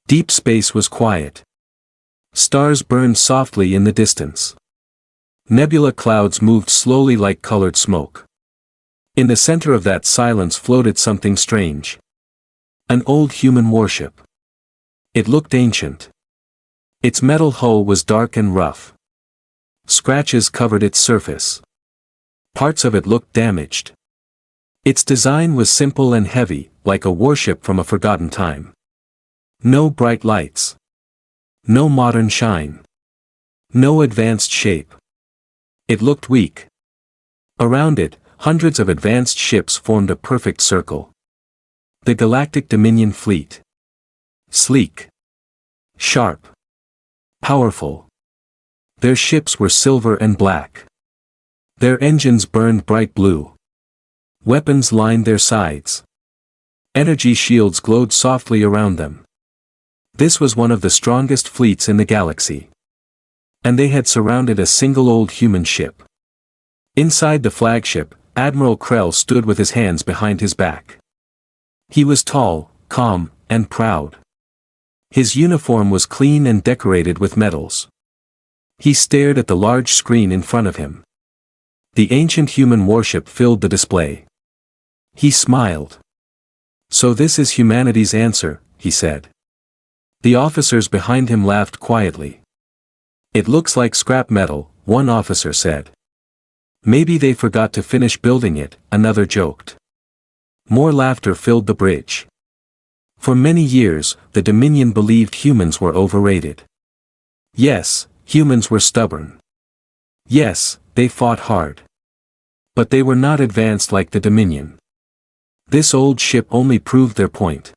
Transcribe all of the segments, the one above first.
Deep space was quiet. Stars burned softly in the distance. Nebula clouds moved slowly like colored smoke. In the center of that silence floated something strange. An old human warship. It looked ancient. Its metal hull was dark and rough. Scratches covered its surface. Parts of it looked damaged. Its design was simple and heavy, like a warship from a forgotten time. No bright lights. No modern shine. No advanced shape. It looked weak. Around it, hundreds of advanced ships formed a perfect circle. The Galactic Dominion fleet. Sleek. Sharp. Powerful. Their ships were silver and black. Their engines burned bright blue. Weapons lined their sides. Energy shields glowed softly around them. This was one of the strongest fleets in the galaxy. And they had surrounded a single old human ship. Inside the flagship, Admiral Krell stood with his hands behind his back. He was tall, calm, and proud. His uniform was clean and decorated with medals. He stared at the large screen in front of him. The ancient human warship filled the display. He smiled. "So this is humanity's answer," he said. The officers behind him laughed quietly. "It looks like scrap metal," one officer said. "Maybe they forgot to finish building it," another joked. More laughter filled the bridge. For many years, the Dominion believed humans were overrated. Yes, humans were stubborn. Yes, they fought hard. But they were not advanced like the Dominion. This old ship only proved their point.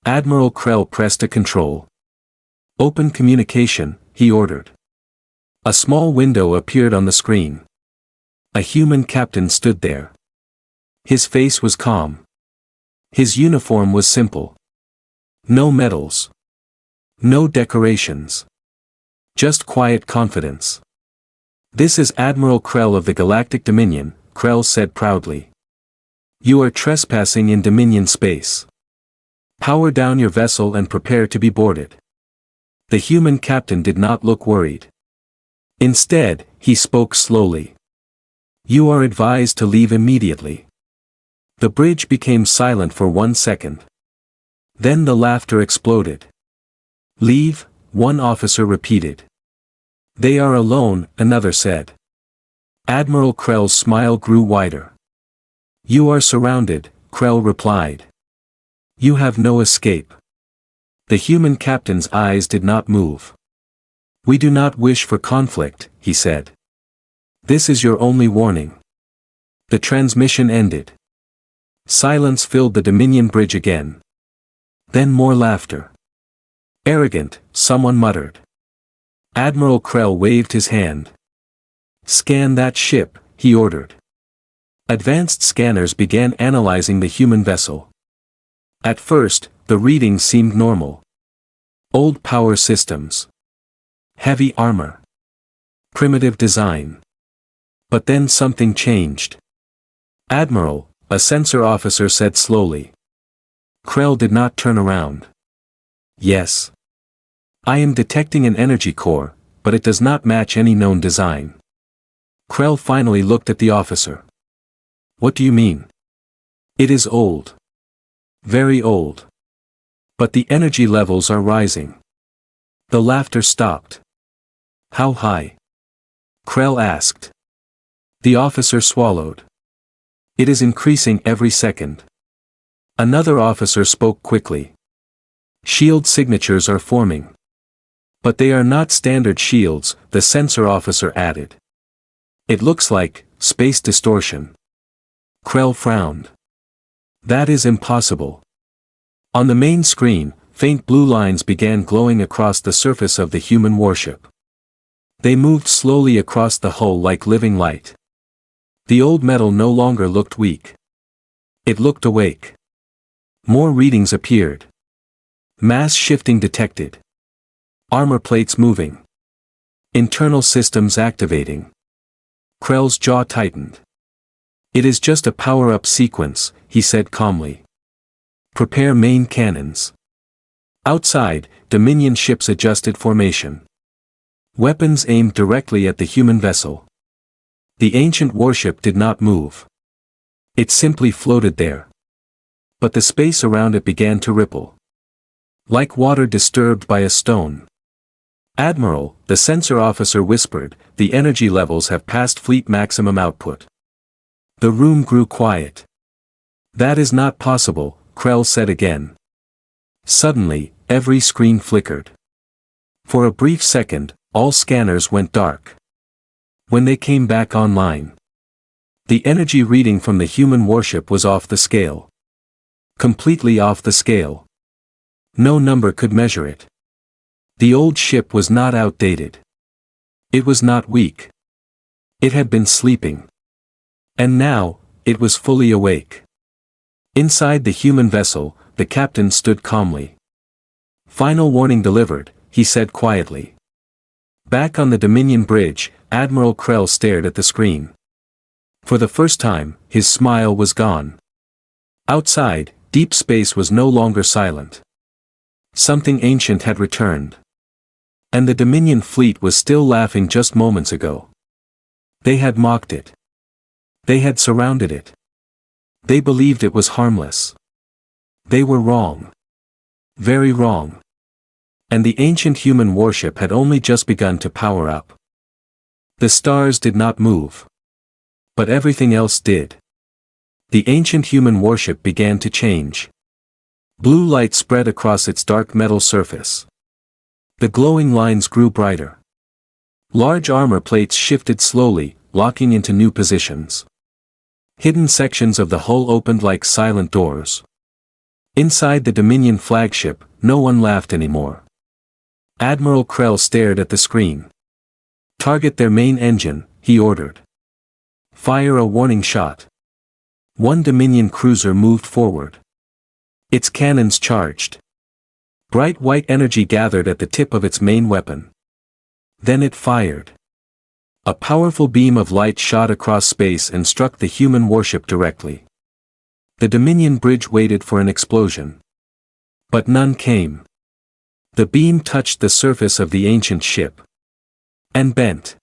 Admiral Krell pressed a control. "Open communication," he ordered. A small window appeared on the screen. A human captain stood there. His face was calm. His uniform was simple. No medals. No decorations. Just quiet confidence. "This is Admiral Krell of the Galactic Dominion," Krell said proudly. "You are trespassing in Dominion space. Power down your vessel and prepare to be boarded." The human captain did not look worried. Instead, he spoke slowly. "You are advised to leave immediately." The bridge became silent for 1 second. Then the laughter exploded. "Leave," one officer repeated. "They are alone," another said. Admiral Krell's smile grew wider. "You are surrounded," Krell replied. "You have no escape." The human captain's eyes did not move. "We do not wish for conflict," he said. "This is your only warning." The transmission ended. Silence filled the Dominion bridge again. Then more laughter. "Arrogant," someone muttered. Admiral Krell waved his hand. "Scan that ship," he ordered. Advanced scanners began analyzing the human vessel. At first, the readings seemed normal. Old power systems. Heavy armor. Primitive design. But then something changed. "Admiral," a sensor officer said slowly. Krell did not turn around. "Yes. I am detecting an energy core, but it does not match any known design." Krell finally looked at the officer. "What do you mean?" "It is old. Very old. But the energy levels are rising." The laughter stopped. "How high?" Krell asked. The officer swallowed. "It is increasing every second." Another officer spoke quickly. "Shield signatures are forming." "But they are not standard shields," the sensor officer added. "It looks like space distortion." Krell frowned. "That is impossible." On the main screen, faint blue lines began glowing across the surface of the human warship. They moved slowly across the hull like living light. The old metal no longer looked weak. It looked awake. More readings appeared. Mass shifting detected. Armor plates moving. Internal systems activating. Krell's jaw tightened. "It is just a power-up sequence," he said calmly. "Prepare main cannons." Outside, Dominion ships adjusted formation. Weapons aimed directly at the human vessel. The ancient warship did not move. It simply floated there. But the space around it began to ripple. Like water disturbed by a stone. "Admiral," the sensor officer whispered, "the energy levels have passed fleet maximum output." The room grew quiet. "That is not possible," Krell said again. Suddenly, every screen flickered. For a brief second, all scanners went dark. When they came back online, the energy reading from the human warship was off the scale. Completely off the scale. No number could measure it. The old ship was not outdated. It was not weak. It had been sleeping. And now, it was fully awake. Inside the human vessel, the captain stood calmly. "Final warning delivered," he said quietly. Back on the Dominion bridge, Admiral Krell stared at the screen. For the first time, his smile was gone. Outside, deep space was no longer silent. Something ancient had returned. And the Dominion fleet was still laughing just moments ago. They had mocked it. They had surrounded it. They believed it was harmless. They were wrong. Very wrong. And the ancient human warship had only just begun to power up. The stars did not move. But everything else did. The ancient human warship began to change. Blue light spread across its dark metal surface. The glowing lines grew brighter. Large armor plates shifted slowly, locking into new positions. Hidden sections of the hull opened like silent doors. Inside the Dominion flagship, no one laughed anymore. Admiral Krell stared at the screen. "Target their main engine," he ordered. "Fire a warning shot." One Dominion cruiser moved forward. Its cannons charged. Bright white energy gathered at the tip of its main weapon. Then it fired. A powerful beam of light shot across space and struck the human warship directly. The Dominion bridge waited for an explosion. But none came. The beam touched the surface of the ancient ship. And bent.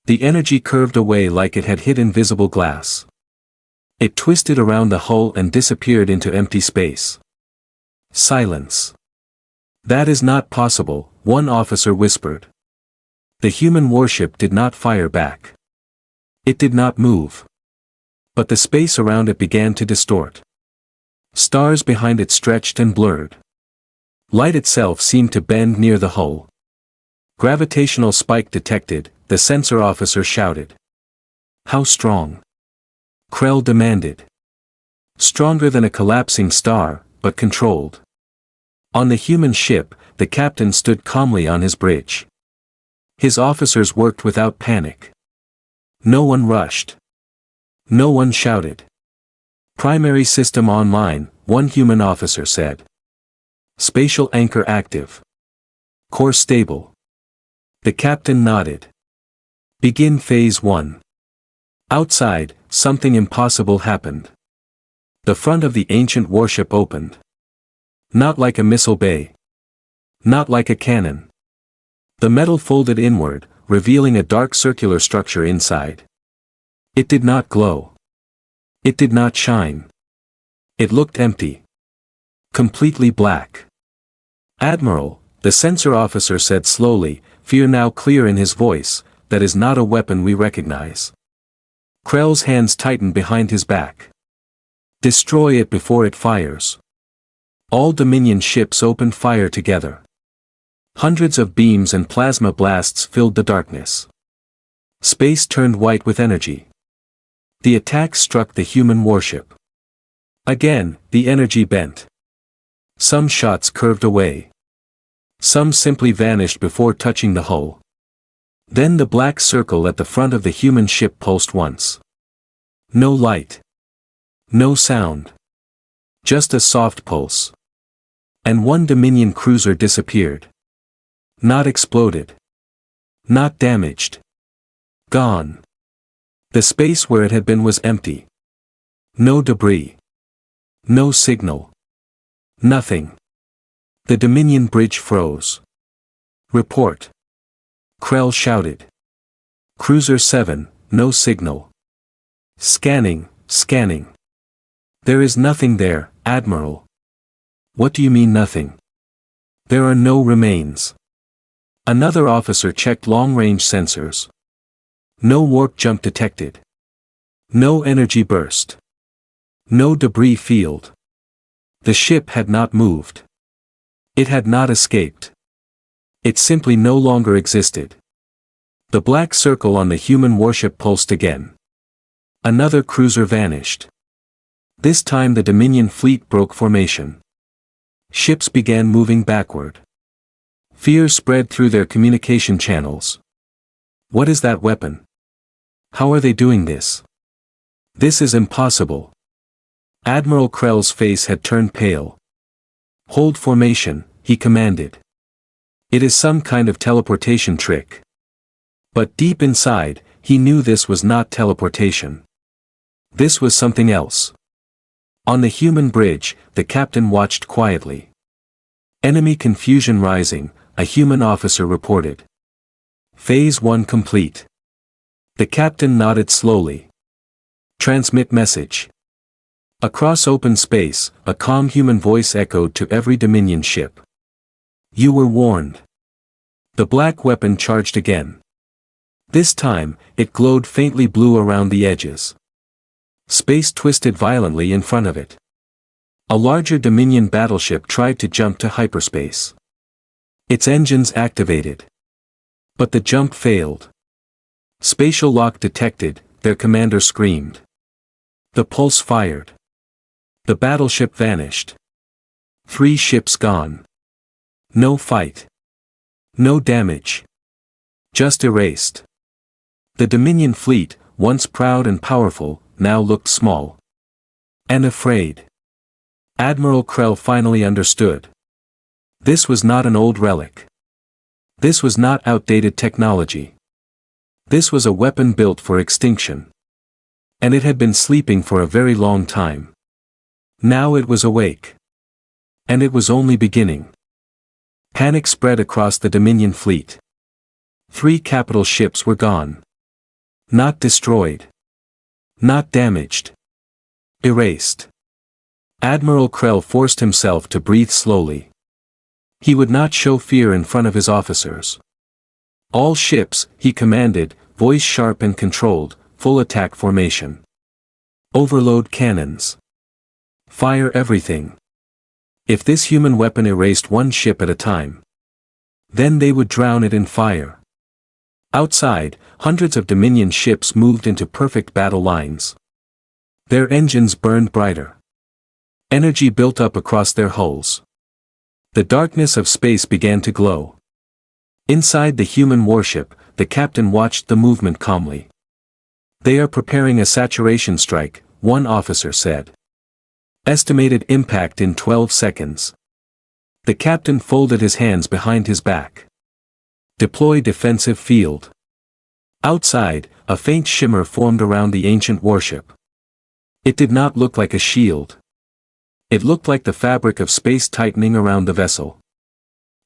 The energy curved away like it had hit invisible glass. It twisted around the hull and disappeared into empty space. Silence. "That is not possible," one officer whispered. The human warship did not fire back. It did not move. But the space around it began to distort. Stars behind it stretched and blurred. Light itself seemed to bend near the hull. "Gravitational spike detected," the sensor officer shouted. "How strong?" Krell demanded. "Stronger than a collapsing star, but controlled." On the human ship, the captain stood calmly on his bridge. His officers worked without panic. No one rushed. No one shouted. "Primary system online," one human officer said. "Spatial anchor active. Core stable." The captain nodded. "Begin phase 1. Outside, something impossible happened. The front of the ancient warship opened. Not like a missile bay. Not like a cannon. The metal folded inward, revealing a dark circular structure inside. It did not glow. It did not shine. It looked empty. Completely black. "Admiral," the sensor officer said slowly, fear now clear in his voice, "that is not a weapon we recognize." Krell's hands tightened behind his back. "Destroy it before it fires." All Dominion ships opened fire together. Hundreds of beams and plasma blasts filled the darkness. Space turned white with energy. The attack struck the human warship. Again, the energy bent. Some shots curved away. Some simply vanished before touching the hull. Then the black circle at the front of the human ship pulsed once. No light. No sound. Just a soft pulse. And one Dominion cruiser disappeared. Not exploded. Not damaged. Gone. The space where it had been was empty. No debris. No signal. Nothing. The Dominion bridge froze. Report. Krell shouted. Cruiser 7, no signal. Scanning, scanning. There is nothing there, Admiral. What do you mean nothing? There are no remains. Another officer checked long-range sensors. No warp jump detected. No energy burst. No debris field. The ship had not moved. It had not escaped. It simply no longer existed. The black circle on the human warship pulsed again. Another cruiser vanished. This time the Dominion fleet broke formation. Ships began moving backward. Fear spread through their communication channels. What is that weapon? How are they doing this? This is impossible. Admiral Krell's face had turned pale. Hold formation, he commanded. It is some kind of teleportation trick. But deep inside, he knew this was not teleportation. This was something else. On the human bridge, the captain watched quietly. Enemy confusion rising, a human officer reported. Phase 1 complete. The captain nodded slowly. Transmit message. Across open space, a calm human voice echoed to every Dominion ship. You were warned. The black weapon charged again. This time, it glowed faintly blue around the edges. Space twisted violently in front of it. A larger Dominion battleship tried to jump to hyperspace. Its engines activated. But the jump failed. Spatial lock detected, their commander screamed. The pulse fired. The battleship vanished. 3 ships gone. No fight. No damage. Just erased. The Dominion fleet, once proud and powerful, now looked small. And afraid. Admiral Krell finally understood. This was not an old relic. This was not outdated technology. This was a weapon built for extinction. And it had been sleeping for a very long time. Now it was awake. And it was only beginning. Panic spread across the Dominion fleet. 3 capital ships were gone. Not destroyed. Not damaged. Erased. Admiral Krell forced himself to breathe slowly. He would not show fear in front of his officers. All ships, he commanded, voice sharp and controlled, full attack formation. Overload cannons. Fire everything. If this human weapon erased 1 ship at a time, then they would drown it in fire. Outside, hundreds of Dominion ships moved into perfect battle lines. Their engines burned brighter. Energy built up across their hulls. The darkness of space began to glow. Inside the human warship, the captain watched the movement calmly. They are preparing a saturation strike, one officer said. Estimated impact in 12 seconds. The captain folded his hands behind his back. Deploy defensive field. Outside, a faint shimmer formed around the ancient warship. It did not look like a shield. It looked like the fabric of space tightening around the vessel.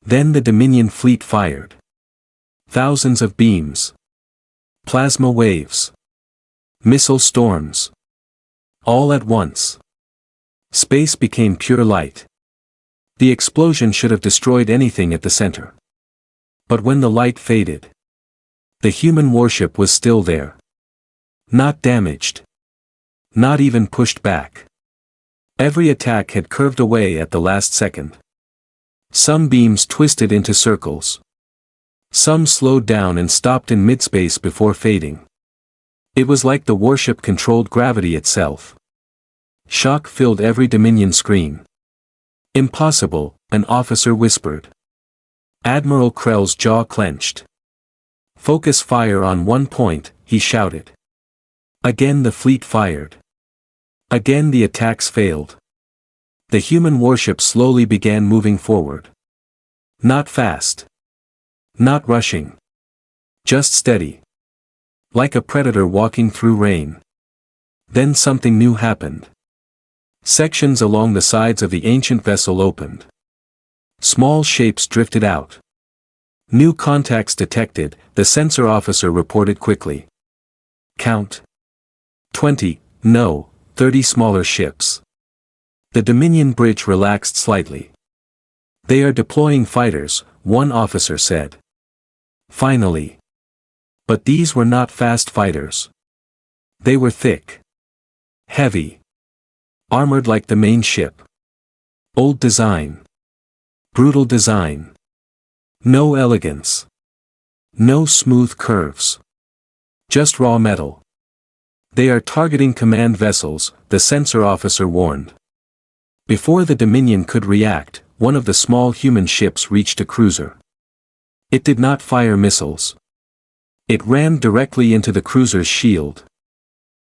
Then the Dominion fleet fired. Thousands of beams. Plasma waves. Missile storms. All at once. Space became pure light. The explosion should have destroyed anything at the center. But when the light faded, the human warship was still there. Not damaged. Not even pushed back. Every attack had curved away at the last second. Some beams twisted into circles. Some slowed down and stopped in midspace before fading. It was like the warship controlled gravity itself. Shock filled every Dominion screen. Impossible, an officer whispered. Admiral Krell's jaw clenched. Focus fire on one point, he shouted. Again the fleet fired. Again the attacks failed. The human warship slowly began moving forward. Not fast. Not rushing. Just steady. Like a predator walking through rain. Then something new happened. Sections along the sides of the ancient vessel opened. Small shapes drifted out. New contacts detected, the sensor officer reported quickly. Count. 20, no, 30 smaller ships. The Dominion bridge relaxed slightly. They are deploying fighters, one officer said. Finally. But these were not fast fighters. They were thick. Heavy. Armored like the main ship. Old design. Brutal design. No elegance. No smooth curves. Just raw metal. They are targeting command vessels, the sensor officer warned. Before the Dominion could react, one of the small human ships reached a cruiser. It did not fire missiles. It rammed directly into the cruiser's shield.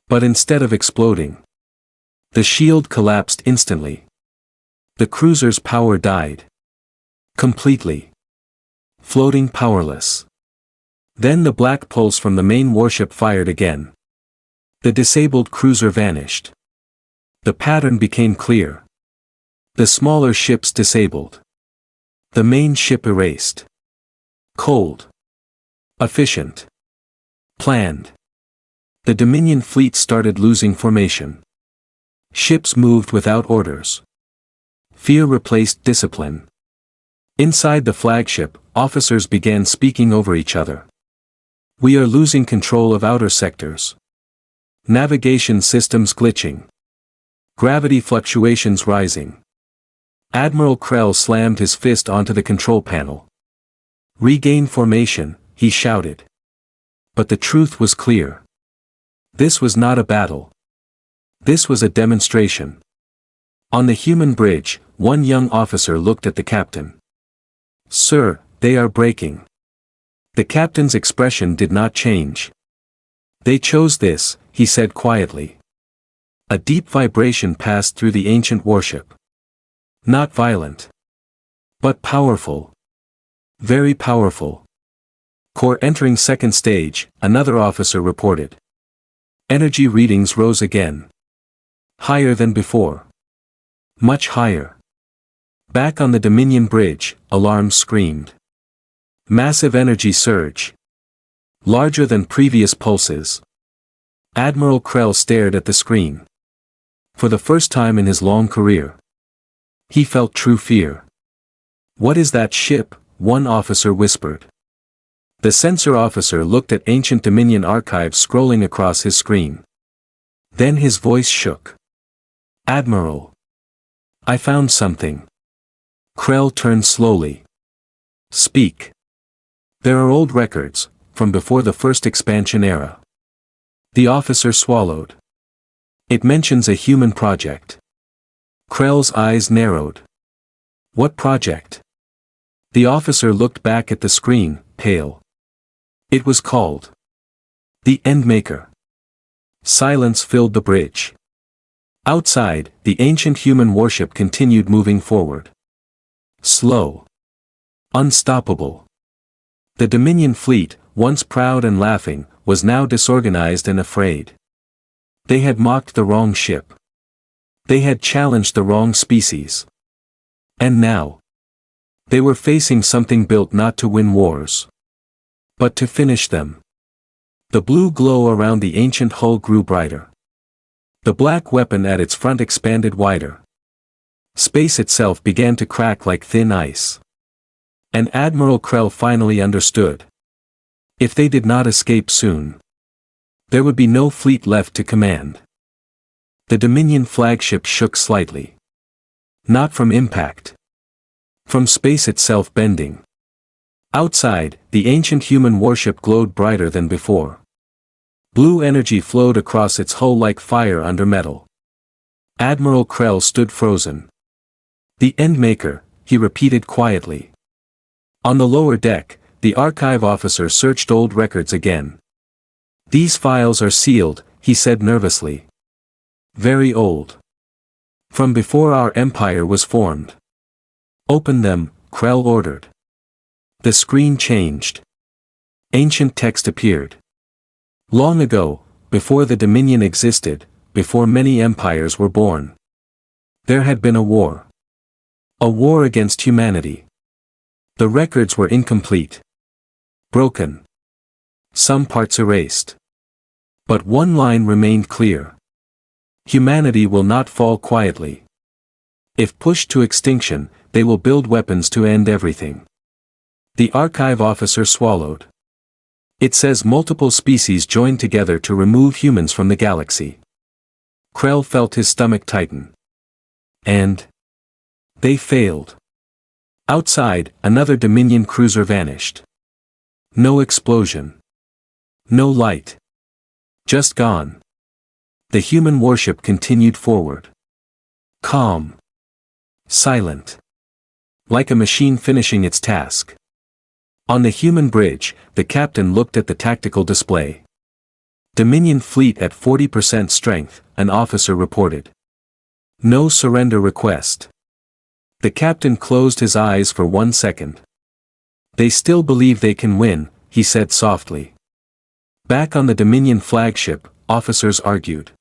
But instead of exploding, the shield collapsed instantly. The cruiser's power died. Completely. Floating powerless. Then the black pulse from the main warship fired again. The disabled cruiser vanished. The pattern became clear. The smaller ships disabled. The main ship erased. Cold. Efficient. Planned. The Dominion fleet started losing formation. Ships moved without orders. Fear replaced discipline. Inside the flagship, officers began speaking over each other. We are losing control of outer sectors. Navigation systems glitching. Gravity fluctuations rising. Admiral Krell slammed his fist onto the control panel. Regain formation, he shouted. But the truth was clear. This was not a battle. This was a demonstration. On the human bridge, one young officer looked at the captain. Sir, they are breaking. The captain's expression did not change. They chose this, he said quietly. A deep vibration passed through the ancient warship. Not violent. But powerful. Very powerful. Core entering second stage, another officer reported. Energy readings rose again. Higher than before. Much higher. Back on the Dominion bridge, alarms screamed. Massive energy surge. Larger than previous pulses. Admiral Krell stared at the screen. For the first time in his long career, he felt true fear. What is that ship? One officer whispered. The sensor officer looked at ancient Dominion archives scrolling across his screen. Then his voice shook. Admiral. I found something. Krell turned slowly. Speak. There are old records, from before the first expansion era. The officer swallowed. It mentions a human project. Krell's eyes narrowed. What project? The officer looked back at the screen, pale. It was called the Endmaker. Silence filled the bridge. Outside, the ancient human warship continued moving forward. Slow. Unstoppable. The Dominion fleet, once proud and laughing, was now disorganized and afraid. They had mocked the wrong ship. They had challenged the wrong species. And now, they were facing something built not to win wars, but to finish them. The blue glow around the ancient hull grew brighter. The black weapon at its front expanded wider. Space itself began to crack like thin ice. And Admiral Krell finally understood. If they did not escape soon, there would be no fleet left to command. The Dominion flagship shook slightly. Not from impact. From space itself bending. Outside, the ancient human warship glowed brighter than before. Blue energy flowed across its hull like fire under metal. Admiral Krell stood frozen. The Endmaker, he repeated quietly. On the lower deck, the archive officer searched old records again. These files are sealed, he said nervously. Very old. From before our empire was formed. Open them, Krell ordered. The screen changed. Ancient text appeared. Long ago, before the Dominion existed, before many empires were born, there had been a war. A war against humanity. The records were incomplete. Broken. Some parts erased. But one line remained clear. Humanity will not fall quietly. If pushed to extinction, they will build weapons to end everything. The archive officer swallowed. It says multiple species joined together to remove humans from the galaxy. Krell felt his stomach tighten. And they failed. Outside, another Dominion cruiser vanished. No explosion. No light. Just gone. The human warship continued forward. Calm. Silent. Like a machine finishing its task. On the human bridge, the captain looked at the tactical display. Dominion fleet at 40% strength, an officer reported. No surrender request. The captain closed his eyes for 1 second. They still believe they can win, he said softly. Back on the Dominion flagship, officers argued.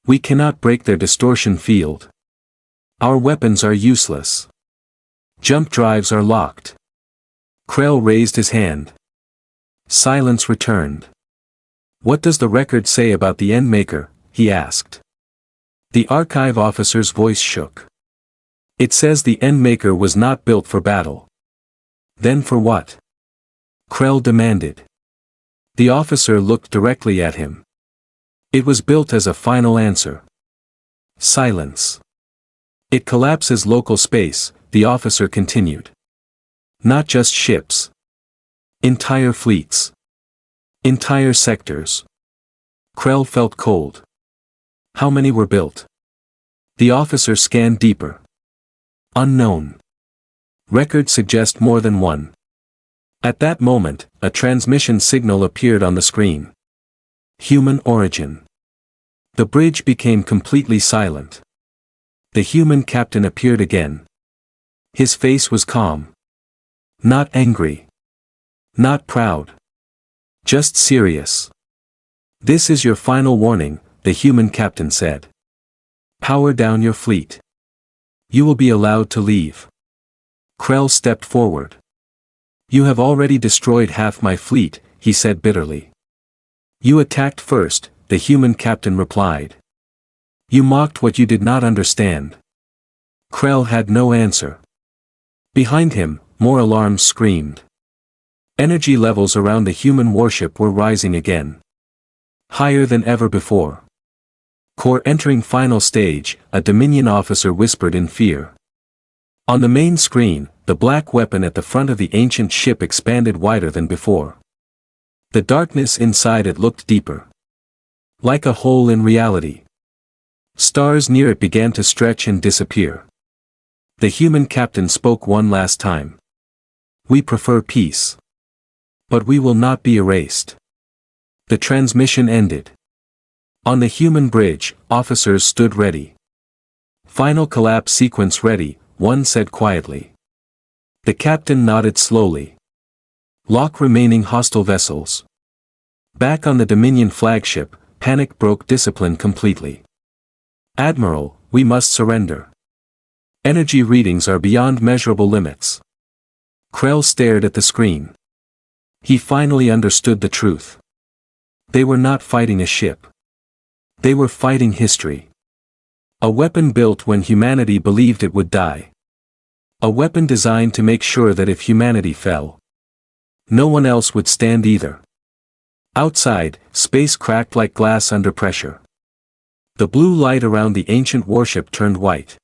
We cannot break their distortion field. Our weapons are useless. Jump drives are locked. Krell raised his hand. Silence returned. What does the record say about the Endmaker? He asked. The archive officer's voice shook. It says the Endmaker was not built for battle. Then for what? Krell demanded. The officer looked directly at him. It was built as a final answer. Silence. It collapses local space, the officer continued. Not just ships. Entire fleets. Entire sectors. Krell felt cold. How many were built? The officer scanned deeper. Unknown. Records suggest more than one. At that moment, a transmission signal appeared on the screen. Human origin. The bridge became completely silent. The human captain appeared again. His face was calm. Not angry. Not proud. Just serious. This is your final warning, the human captain said. Power down your fleet. You will be allowed to leave. Krell stepped forward. You have already destroyed half my fleet, he said bitterly. You attacked first, the human captain replied. You mocked what you did not understand. Krell had no answer. Behind him, more alarms screamed. Energy levels around the human warship were rising again. Higher than ever before. Core entering final stage, a Dominion officer whispered in fear. On the main screen, the black weapon at the front of the ancient ship expanded wider than before. The darkness inside it looked deeper. Like a hole in reality. Stars near it began to stretch and disappear. The human captain spoke one last time. We prefer peace. But we will not be erased. The transmission ended. On the human bridge, officers stood ready. Final collapse sequence ready, one said quietly. The captain nodded slowly. Lock remaining hostile vessels. Back on the Dominion flagship, panic broke discipline completely. Admiral, we must surrender. Energy readings are beyond measurable limits. Krell stared at the screen. He finally understood the truth. They were not fighting a ship. They were fighting history. A weapon built when humanity believed it would die. A weapon designed to make sure that if humanity fell, no one else would stand either. Outside, space cracked like glass under pressure. The blue light around the ancient warship turned white.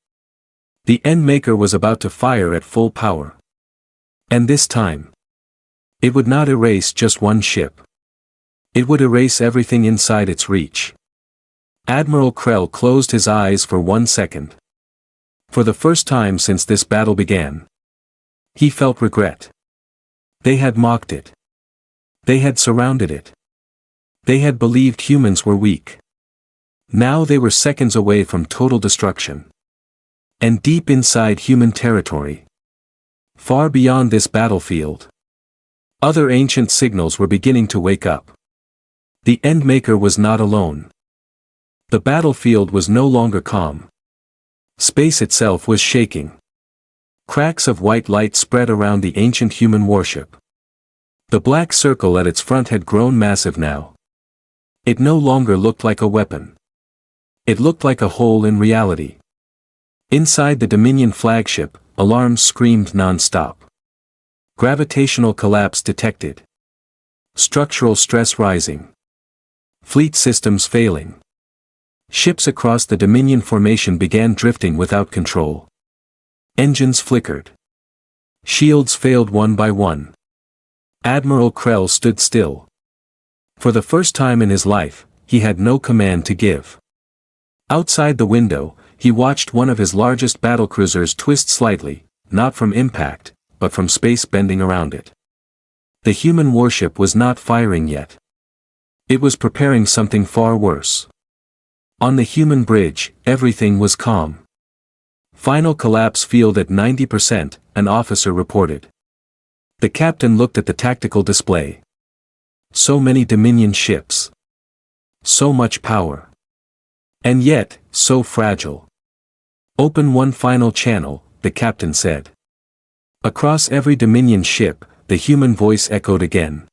The Endmaker was about to fire at full power. And this time, it would not erase just one ship. It would erase everything inside its reach. Admiral Krell closed his eyes for 1 second. For the first time since this battle began, he felt regret. They had mocked it. They had surrounded it. They had believed humans were weak. Now they were seconds away from total destruction. And deep inside human territory, far beyond this battlefield, other ancient signals were beginning to wake up. The Endmaker was not alone. The battlefield was no longer calm. Space itself was shaking. Cracks of white light spread around the ancient human warship. The black circle at its front had grown massive now. It no longer looked like a weapon. It looked like a hole in reality. Inside the Dominion flagship, alarms screamed non-stop. Gravitational collapse detected. Structural stress rising. Fleet systems failing. Ships across the Dominion formation began drifting without control. Engines flickered. Shields failed one by one. Admiral Krell stood still. For the first time in his life, he had no command to give. Outside the window, he watched one of his largest battlecruisers twist slightly, not from impact, but from space bending around it. The human warship was not firing yet. It was preparing something far worse. On the human bridge, everything was calm. Final collapse field at 90%, an officer reported. The captain looked at the tactical display. So many Dominion ships. So much power. And yet, so fragile. Open one final channel, the captain said. Across every Dominion ship, the human voice echoed again.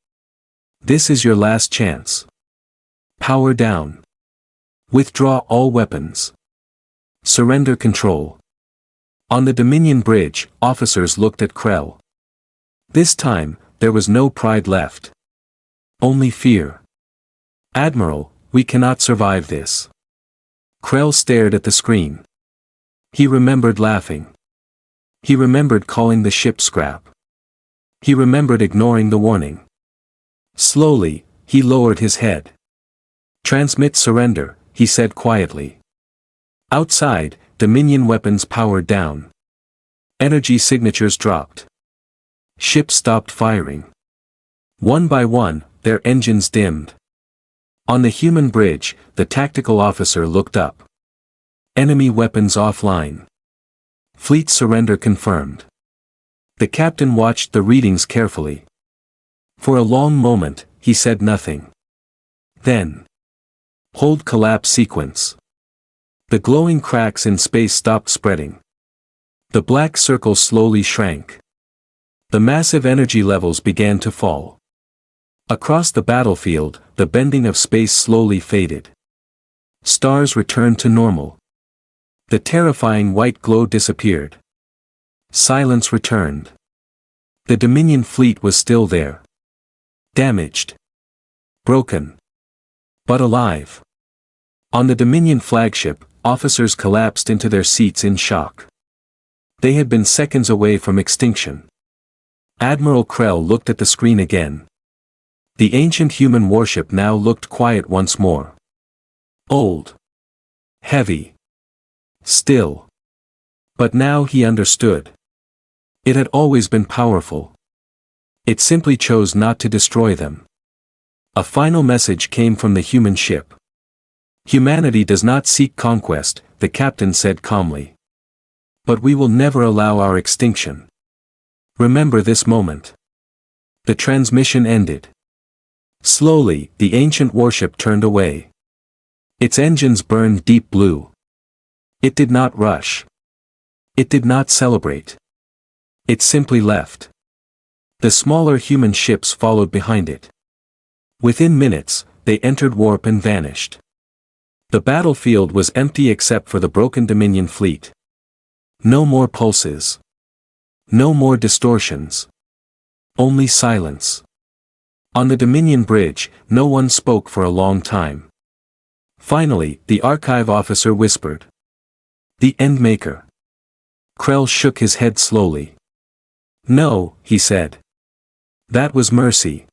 This is your last chance. Power down. Withdraw all weapons. Surrender control. On the Dominion bridge, officers looked at Krell. This time, there was no pride left. Only fear. Admiral, we cannot survive this. Krell stared at the screen. He remembered laughing. He remembered calling the ship scrap. He remembered ignoring the warning. Slowly, he lowered his head. Transmit surrender, he said quietly. Outside, Dominion weapons powered down. Energy signatures dropped. Ships stopped firing. One by one, their engines dimmed. On the human bridge, the tactical officer looked up. Enemy weapons offline. Fleet surrender confirmed. The captain watched the readings carefully. For a long moment, he said nothing. Then. Hold collapse sequence. The glowing cracks in space stopped spreading. The black circle slowly shrank. The massive energy levels began to fall. Across the battlefield, the bending of space slowly faded. Stars returned to normal. The terrifying white glow disappeared. Silence returned. The Dominion fleet was still there. Damaged. Broken. But alive. On the Dominion flagship, officers collapsed into their seats in shock. They had been seconds away from extinction. Admiral Krell looked at the screen again. The ancient human warship now looked quiet once more. Old. Heavy. Still. But now he understood. It had always been powerful. It simply chose not to destroy them. A final message came from the human ship. Humanity does not seek conquest, the captain said calmly. But we will never allow our extinction. Remember this moment. The transmission ended. Slowly, the ancient warship turned away. Its engines burned deep blue. It did not rush. It did not celebrate. It simply left. The smaller human ships followed behind it. Within minutes, they entered warp and vanished. The battlefield was empty except for the broken Dominion fleet. No more pulses. No more distortions. Only silence. On the Dominion bridge, no one spoke for a long time. Finally, the archive officer whispered. The Endmaker. Krell shook his head slowly. No, he said. That was mercy.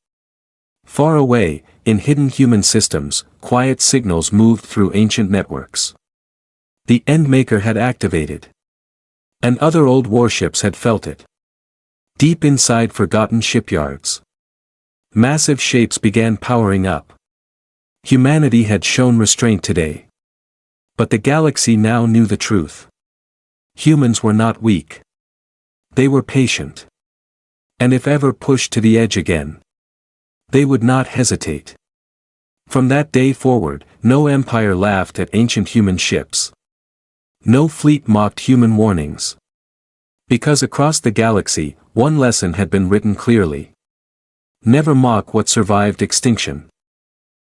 Far away, in hidden human systems, quiet signals moved through ancient networks. The Endmaker had activated. And other old warships had felt it. Deep inside forgotten shipyards. Massive shapes began powering up. Humanity had shown restraint today. But the galaxy now knew the truth. Humans were not weak. They were patient. And if ever pushed to the edge again, they would not hesitate. From that day forward, no empire laughed at ancient human ships. No fleet mocked human warnings. Because across the galaxy, one lesson had been written clearly. Never mock what survived extinction.